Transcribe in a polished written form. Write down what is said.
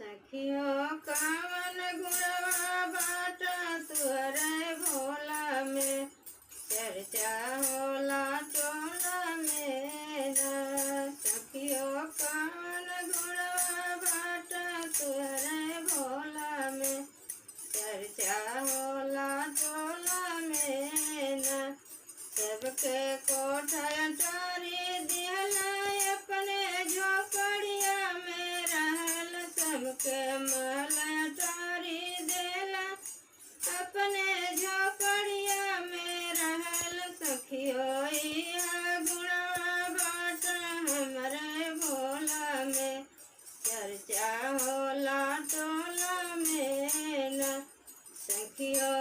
सखियो कावन गुणवा बाटा तुहरे भोला में, चर्चा होला टोला में ना। सखियो कावन गुणवा बाटा तुहरे भोला में, चर्चा होला टोला में ना। सबके कोठा अटारी दिहला अपने झोपड़िया में रहल, सबके महल अटारी देला अपने झोपड़िया में रहल। सखियो इहा गुणवा बाटा हमरे भोला में, चर्चा होला टोला में ना। सखियो